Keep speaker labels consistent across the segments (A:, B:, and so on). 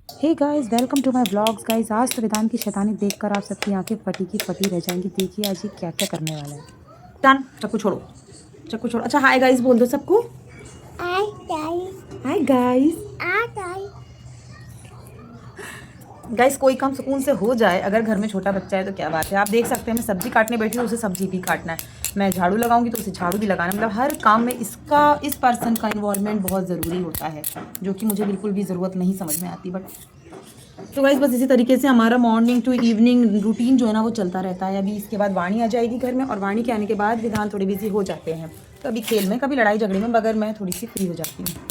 A: Hey guys, welcome to my vlogs. Guys, आज तो विधान की शैतानी देखकर आप सबकी आंखें फटी की फटी रह जाएंगी। देखिए आज ये क्या क्या करने वाला है। डन, चक्कू छोड़ो, चक्कू छोड़ो। अच्छा हाय गाइस बोल दो सबको।
B: Hi guys.
A: Hi guys.
B: Guys.
A: Guys कोई काम सुकून से हो जाए, अगर घर में छोटा बच्चा है तो क्या बात है। आप देख सकते हैं मैं सब्जी काटने बैठी हूँ, उसे सब्जी भी काटना है। मैं झाड़ू लगाऊंगी तो उसे झाड़ू भी लगाना, मतलब हर काम में इस पर्सन का इन्वॉल्वमेंट बहुत ज़रूरी होता है, जो कि मुझे बिल्कुल भी ज़रूरत नहीं समझ में आती। बट तो गाइस बस इसी तरीके से हमारा मॉर्निंग टू इवनिंग रूटीन जो है ना वो चलता रहता है। अभी इसके बाद वाणी आ जाएगी घर में, और वाणी के आने के बाद विधान थोड़े बिजी हो जाते हैं, कभी खेल में कभी लड़ाई झगड़े में, मगर मैं थोड़ी सी फ्री हो जाती हूँ।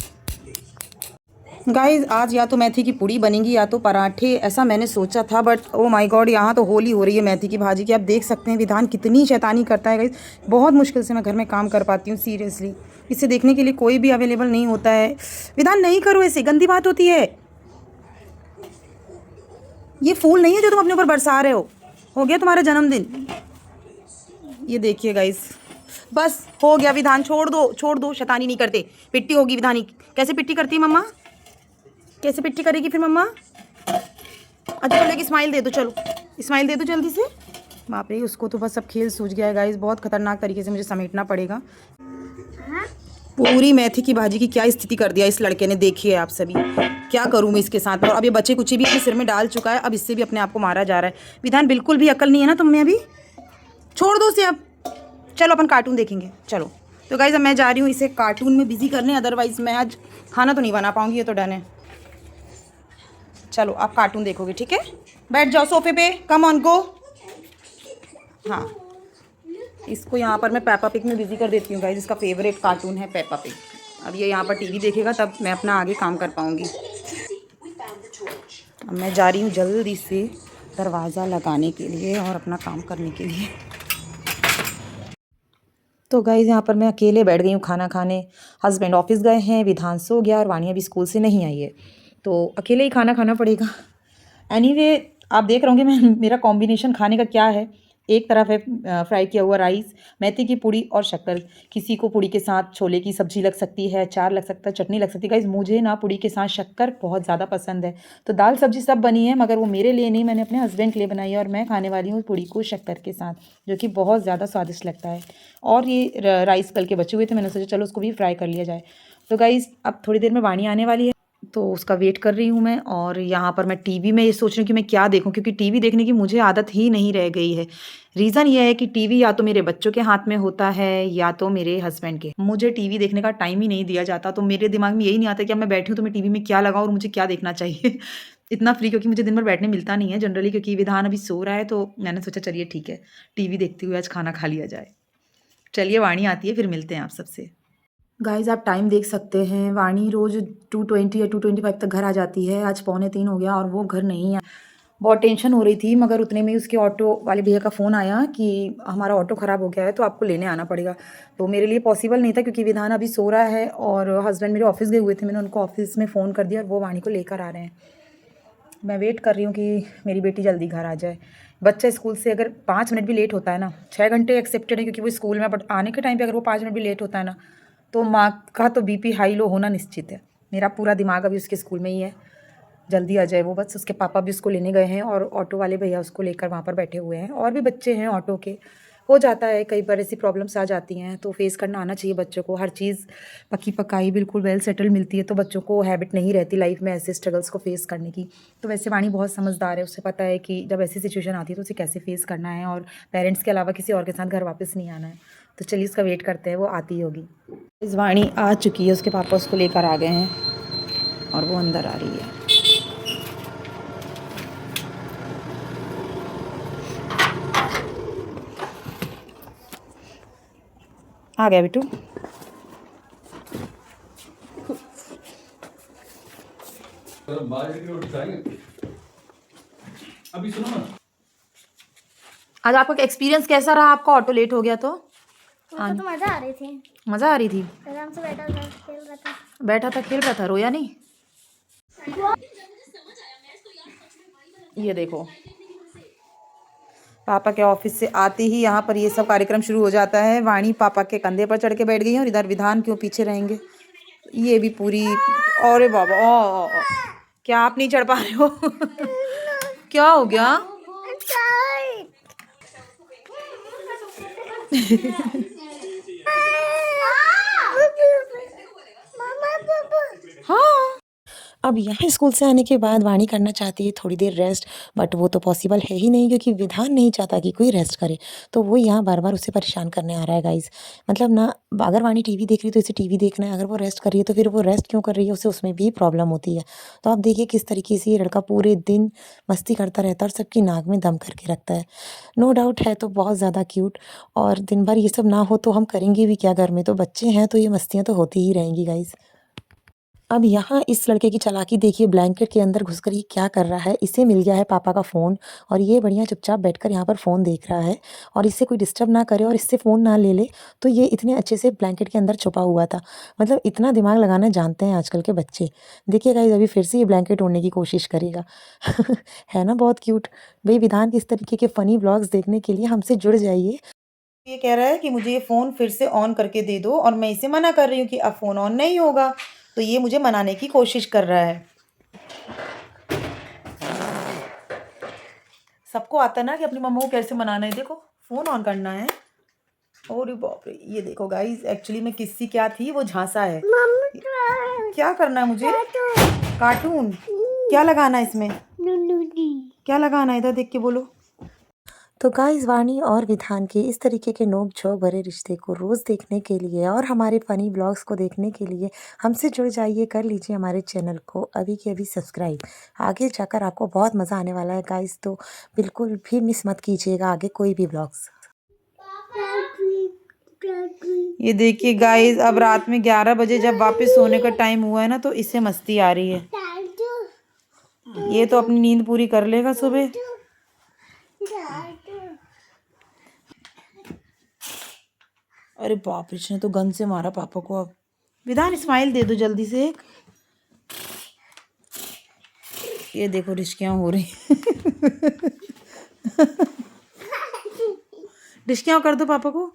A: गाइस आज या तो मेथी की पूड़ी बनेगी या तो पराठे, ऐसा मैंने सोचा था। बट ओ माय गॉड, यहाँ तो होली हो रही है मेथी की भाजी की। आप देख सकते हैं विधान कितनी शैतानी करता है। गाइस बहुत मुश्किल से मैं घर में काम कर पाती हूँ सीरियसली। इसे देखने के लिए कोई भी अवेलेबल नहीं होता है। विधान नहीं करो, ऐसे गंदी बात होती है। ये फूल नहीं है जो तुम अपने ऊपर बरसा रहे हो गया तुम्हारा जन्मदिन। ये देखिए गाइस, बस हो गया। विधान छोड़ दो, छोड़ दो, शैतानी नहीं करते। पिट्टी होगी विधानी। कैसे पिट्टी करती है मम्मा? कैसे पिट्टी करेगी फिर मम्मा? अच्छा चलो एक स्माइल दे दो, चलो स्माइल दे दो जल्दी से। बाप रे, उसको तो बस सब खेल सूझ गया है गाइस। बहुत खतरनाक तरीके से मुझे समेटना पड़ेगा। पूरी मेथी की भाजी की क्या स्थिति कर दिया इस लड़के ने, देखिए आप सभी। क्या करूँ मैं इसके साथ? और अब ये बच्चे कुछ भी अपने सिर में डाल चुका है, अब इससे भी अपने आप को मारा जा रहा है। विधान बिल्कुल भी अकल नहीं है ना तुम में अभी? छोड़ दो उसे अब। चलो अपन कार्टून देखेंगे, चलो। तो गाइज अब मैं जा रही हूँ इसे कार्टून में बिजी करने, अदरवाइज मैं आज खाना तो नहीं बना पाऊंगी, ये तो डन है। चलो आप कार्टून देखोगे, ठीक है? बैठ जाओ सोफे पे, कम ऑन गो। हाँ, इसको यहाँ पर मैं पेपा पिग में बिजी कर देती हूँ गाइज। इसका फेवरेट कार्टून है पेपा पिग। अब ये यहाँ पर टीवी देखेगा तब मैं अपना आगे काम कर पाऊँगी। अब मैं जा रही हूँ जल्दी से दरवाज़ा लगाने के लिए और अपना काम करने के लिए। तो गाइज़ यहाँ पर मैं अकेले बैठ गई हूँ खाना खाने। हस्बैंड ऑफिस गए हैं, विधान सो गया और वाणी अभी स्कूल से नहीं आई है, तो अकेले ही खाना खाना पड़ेगा। एनीवे आप देख रहे होंगे मैं मेरा कॉम्बिनेशन खाने का क्या है। एक तरफ है फ्राई किया हुआ राइस, मेथी की पूड़ी और शक्कर। किसी को पूड़ी के साथ छोले की सब्जी लग सकती है, अचार लग सकता है, चटनी लग सकती है। गाइस मुझे ना पूड़ी के साथ शक्कर बहुत ज़्यादा पसंद है। तो दाल सब्जी सब बनी है, मगर वो मेरे लिए नहीं, मैंने अपने हस्बैंड के लिए बनाई है। और मैं खाने वाली हूँ पूड़ी को शक्कर के साथ, जो कि बहुत ज़्यादा स्वादिष्ट लगता है। और ये राइस कल के बचे हुए थे, मैंने सोचा चलो उसको भी फ्राई कर लिया जाए। तो गाइस अब थोड़ी देर में वाणी आने वाली है, तो उसका वेट कर रही हूँ मैं। और यहाँ पर मैं टीवी में ये सोच रही हूँ कि मैं क्या देखूँ, क्योंकि टीवी देखने की मुझे आदत ही नहीं रह गई है। रीज़न ये है कि टीवी या तो मेरे बच्चों के हाथ में होता है या तो मेरे हस्बैंड के। मुझे टीवी देखने का टाइम ही नहीं दिया जाता, तो मेरे दिमाग में यही नहीं आता कि अब मैं बैठी हूँ तो मैं टीवी में क्या लगाऊँ और मुझे क्या देखना चाहिए। इतना फ्री क्योंकि मुझे दिन भर बैठने मिलता नहीं है जनरली, क्योंकि विधान अभी सो रहा है। तो मैंने सोचा चलिए ठीक है, टीवी देखते हुए आज खाना खा लिया जाए। चलिए वाणी आती है, फिर मिलते हैं आप सबसे। गाइज़ आप टाइम देख सकते हैं, वाणी रोज़ 2:20 या 2:25 तक घर आ जाती है। आज 2:45 हो गया और वो घर नहीं है। बहुत टेंशन हो रही थी, मगर उतने में ही उसके ऑटो वाले भैया का फ़ोन आया कि हमारा ऑटो ख़राब हो गया है तो आपको लेने आना पड़ेगा। तो मेरे लिए पॉसिबल नहीं था, क्योंकि विधान अभी सो रहा है और हस्बैंड मेरे ऑफिस गए हुए थे। मैंने उनको ऑफिस में फ़ोन कर दिया और वो वाणी को लेकर आ रहे हैं। मैं वेट कर रही हूँ कि मेरी बेटी जल्दी घर आ जाए। बच्चा स्कूल से अगर 5 मिनट भी लेट होता है ना, 6 घंटे एक्सेप्टेड है क्योंकि वो स्कूल में, बट आने के टाइम पे अगर वो 5 मिनट भी लेट होता है ना, तो माँ का तो बीपी हाई लो होना निश्चित है। मेरा पूरा दिमाग अभी उसके स्कूल में ही है, जल्दी आ जाए वो बस। उसके पापा भी उसको लेने गए हैं और ऑटो वाले भैया उसको लेकर वहाँ पर बैठे हुए हैं। और भी बच्चे हैं ऑटो के। हो जाता है, कई बार ऐसी प्रॉब्लम्स आ जाती हैं, तो फेस करना आना चाहिए बच्चों को। हर चीज़ पकी पकाई बिल्कुल वेल सेटल मिलती है, तो बच्चों को हैबिट नहीं रहती लाइफ में ऐसे स्ट्रगल्स को फेस करने की। तो वैसे वाणी बहुत समझदार है, उसे पता है कि जब ऐसी सिचुएशन आती है तो उसे कैसे फेस करना है, और पेरेंट्स के अलावा किसी और के साथ घर वापस नहीं आना है। तो चलिए उसका वेट करते हैं, वो आती होगी। इस वाणी आ चुकी है, उसके पापा उसको लेकर आ गए हैं और वो अंदर आ रही है। आ गया बिट्टू।
C: अभी सुनो ना।
A: आज आपका एक्सपीरियंस कैसा रहा? आपका ऑटो लेट हो गया तो?
B: मुझको तो मजा आ रही थी।
A: मज़ा आ रही थी?
B: आराम से बैठा था, खेल रहा था।
A: बैठा था, खेल रहा था, रोया नहीं? ये देखो, पापा के ऑफिस से आते ही यहाँ पर ये सब कार्यक्रम शुरू हो जाता है। वाणी पापा के कंधे पर चढ़ के बैठ गई है और इधर विधान क्यों पीछे रहेंगे। ये भी पूरी, अरे बाबा, ओ क्या आप नहीं चढ़ पा रहे हो? क्या हो गया? हाँ। अब यहाँ स्कूल से आने के बाद वाणी करना चाहती है थोड़ी देर रेस्ट, बट वो तो पॉसिबल है ही नहीं क्योंकि विधान नहीं चाहता कि कोई रेस्ट करे। तो वो यहाँ बार-बार उसे परेशान करने आ रहा है गाइज़। मतलब ना, अगर वाणी टीवी देख रही है तो इसे टीवी देखना है, अगर वो रेस्ट कर रही है तो फिर वो रेस्ट क्यों कर रही है, उसे उसमें भी प्रॉब्लम होती है। तो आप देखिए किस तरीके से ये लड़का पूरे दिन मस्ती करता रहता है और सबकी नाक में दम करके रखता है। नो डाउट है तो बहुत ज़्यादा क्यूट, और दिन भर ये सब ना हो तो हम करेंगे भी क्या घर में, तो बच्चे हैं तो ये मस्तियाँ तो होती ही रहेंगी गाइज़। अब यहाँ इस लड़के की चालाकी देखिए, ब्लैंकेट के अंदर घुसकर ये क्या कर रहा है। इसे मिल गया है पापा का फ़ोन और ये बढ़िया चुपचाप बैठकर यहाँ पर फ़ोन देख रहा है, और इससे कोई डिस्टर्ब ना करे और इससे फ़ोन ना ले ले, तो ये इतने अच्छे से ब्लैंकेट के अंदर छुपा हुआ था। मतलब इतना दिमाग लगाना जानते हैं आजकल के बच्चे। देखिए गाइस, अभी फिर से ये ब्लैंकेट ओढ़ने की कोशिश करेगा। है ना बहुत क्यूट। भाई विधान के इस तरीके के फ़नी व्लॉग्स देखने के लिए हमसे जुड़ जाइए। ये कह रहा है कि मुझे ये फ़ोन फिर से ऑन करके दे दो, और मैं इसे मना कर रही हूँ कि अब फ़ोन ऑन नहीं होगा, तो ये मुझे मनाने की कोशिश कर रहा है। सबको आता ना कि अपनी मम्मा को कैसे मनाना है। देखो फ़ोन ऑन करना है। और बाप रे, ये देखो गाइस, एक्चुअली में किस्सी क्या थी, वो झांसा है। क्या करना है मुझे? कार्टून? क्या लगाना है इसमें? क्या लगाना है, इधर देख के बोलो। तो गाइस, वाणी और विधान के इस तरीके के नोक-झोंक भरे रिश्ते को रोज़ देखने के लिए और हमारे फ़नी व्लॉग्स को देखने के लिए हमसे जुड़ जाइए, कर लीजिए हमारे चैनल को अभी के अभी सब्सक्राइब। आगे जाकर आपको बहुत मज़ा आने वाला है गाइस, तो बिल्कुल भी मिस मत कीजिएगा आगे कोई भी व्लॉग्स। ये देखिए गाइस, अब रात में 11 बजे जब वापस सोने का टाइम हुआ है ना, तो इसे मस्ती आ रही है। ये तो अपनी नींद पूरी कर लेगा सुबह। अरे बाप रे, इसने तो गन से मारा पापा को। अब विधान स्माइल दे दो जल्दी से एक। ये देखो रिश्कियाँ हो रही। रिश्कियाँ कर दो पापा को।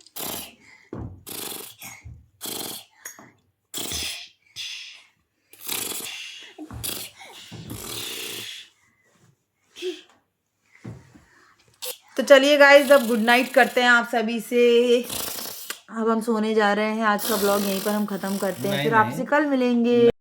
A: तो चलिए गाइस, अब गुड नाइट करते हैं आप सभी से। अब हम सोने जा रहे हैं। आज का ब्लॉग यहीं पर हम ख़त्म करते हैं, फिर आपसे कल मिलेंगे।